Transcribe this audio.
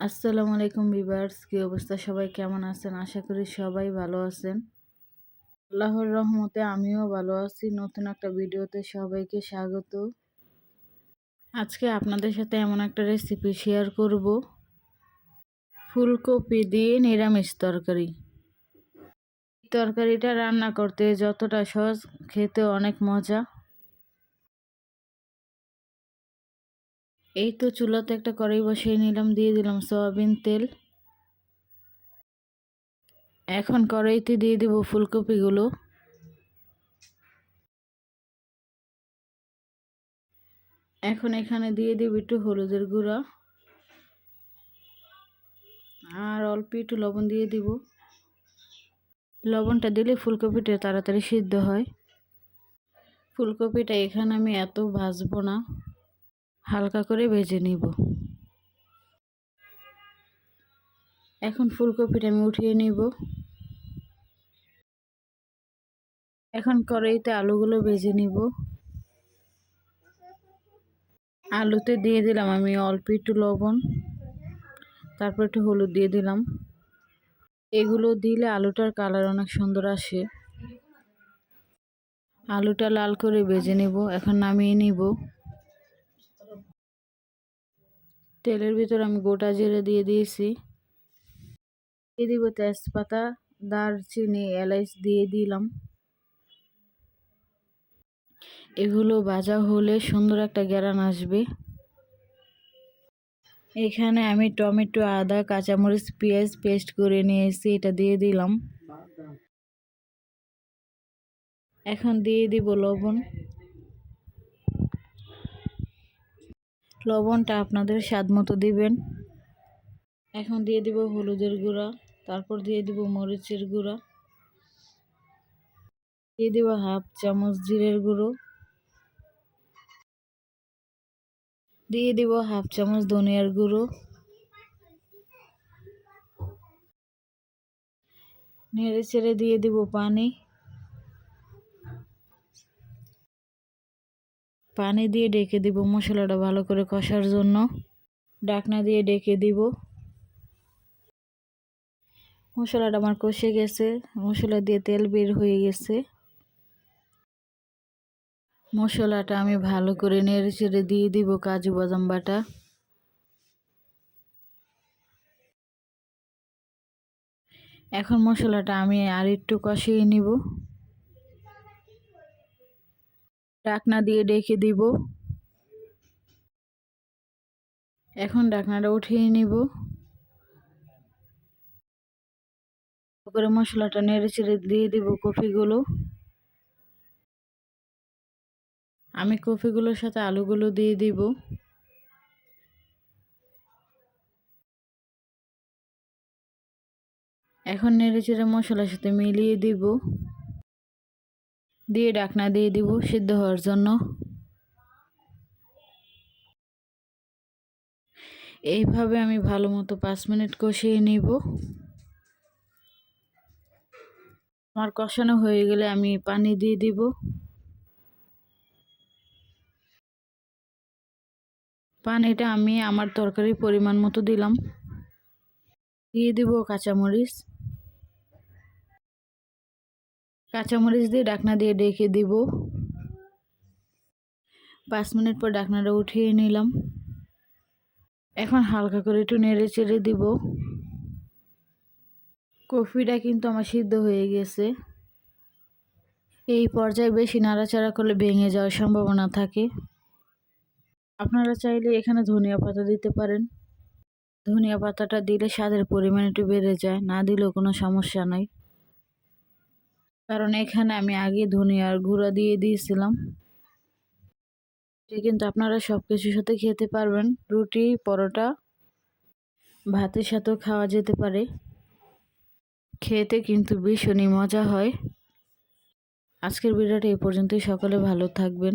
আসসালামু আলাইকুম ভিউয়ার্স, কি অবস্থা? সবাই কেমন আছেন? আশা করি সবাই ভালো আছেন। আল্লাহর রহমতে আমিও ভালো আছি। নতুন একটা ভিডিওতে সবাইকে স্বাগত। আজকে আপনাদের সাথে এমন একটা রেসিপি শেয়ার করব, ফুলকপি দিয়ে নিরামিষ তরকারি। তরকারিটা রান্না করতে যতটা সহজ, খেতে অনেক মজা। এই তো চুলাতে একটা কড়াই বসিয়ে নিলাম, দিয়ে দিলাম সয়াবিন তেল। এখন কড়াইতে দিয়ে দিব ফুলকপিগুলো। এখন এখানে দিয়ে দিব একটু হলুদের গুঁড়া আর অল্প একটু লবণ দিয়ে দিব। লবণটা দিলে ফুলকপিটা তাড়াতাড়ি সিদ্ধ হয়। ফুলকপিটা এখানে আমি এত ভাজবো না, হালকা করে ভেজে নিব। এখন ফুলকপিটা আমি উঠিয়ে নিব। এখন কড়াইতে আলুগুলো ভেজে নিব। আলুতে দিয়ে দিলাম আমি অল্প একটু লবণ, তারপর একটু হলুদ দিয়ে দিলাম। এগুলো দিলে আলুটার কালার অনেক সুন্দর আসে। আলুটা লাল করে ভেজে নিব। এখন নামিয়ে নিব। তেলের ভিতর আমি গোটা জিরে দিয়ে দিয়েছি। দিয়ে দিব তেজপাতা, দারচিনি, এলাচ দিয়ে দিলাম। এগুলো ভাজা হলে সুন্দর একটা ঘ্রাণ আসবে। এখানে আমি টমেটো, আদা, কাঁচামরিচ, পেঁয়াজ পেস্ট করে নিয়েছি, এটা দিয়ে দিলাম। এখন দিয়ে দিব লবণ। লবণটা আপনাদের স্বাদ মতো দিবেন। এখন দিয়ে দিব হলুদের গুঁড়া, তারপর দিয়ে দিব মরিচের গুঁড়া, দিয়ে দিব হাফ চামচ জিরের গুঁড়ো, দিয়ে দিব হাফ চামচ ধনিয়ার গুঁড়ো। নেড়ে চেড়ে দিয়ে দিব পানি। পানি দিয়ে ডেকে দিব মশলাটা ভালো করে কষার জন্য। ঢাকনা দিয়ে ডেকে দিব। মশলাটা আমার কষে গেছে, মশলা দিয়ে তেল বের হয়ে গেছে। মশলাটা আমি ভালো করে নেড়ে চেড়ে দিয়ে দিব কাজু বাদাম বাটা। এখন মশলাটা আমি আর একটু কষিয়ে নিব। ঢাকনা দিয়ে ডেকে দিব। এখন ঢাকনাটা উঠিয়ে নিব। করে মশলাটা নেড়ে চেড়ে দিয়ে দিব কফিগুলো। আমি কফিগুলোর সাথে আলুগুলো দিয়ে দিব। এখন নেড়ে চেড়ে মশলার সাথে মিলিয়ে দিব, দিয়ে ঢাকনা দিয়ে দিব সিদ্ধ হওয়ার জন্য। এইভাবে আমি ভালো মতো 5 মিনিট কষিয়ে নিব। আমার কষানো হয়ে গেলে আমি পানি দিয়ে দিব। পানিটা আমি আমার তরকারির পরিমাণ মতো দিলাম। দিয়ে দিব কাঁচামরিচ। কাঁচামরিচ দিয়ে ঢাকনা দিয়ে ডেকে দিব। 5 মিনিট পর ঢাকনাটা উঠিয়ে নিলাম। এখন হালকা করে একটু নেড়ে চেড়ে দিব। কফিটা কিন্তু আমার সিদ্ধ হয়ে গেছে। এই পর্যায়ে বেশি নাড়াচাড়া করলে ভেঙে যাওয়ার সম্ভাবনা থাকে। আপনারা চাইলে এখানে ধনিয়া পাতা দিতে পারেন। ধনিয়া পাতাটা দিলে স্বাদের পরিমাণ একটু বেড়ে যায়, না দিলেও কোনো সমস্যা নাই, কারণ এখানে আমি আগে ধনিয়ার গুঁড়া দিয়ে দিয়েছিলাম। এটা কিন্তু আপনারা সব কিছুর সাথে খেতে পারবেন। রুটি, পরোটা, ভাতের সাথেও খাওয়া যেতে পারে। খেতে কিন্তু ভীষণই মজা হয়। আজকের ভিডিওটা এই পর্যন্তই। সকলে ভালো থাকবেন।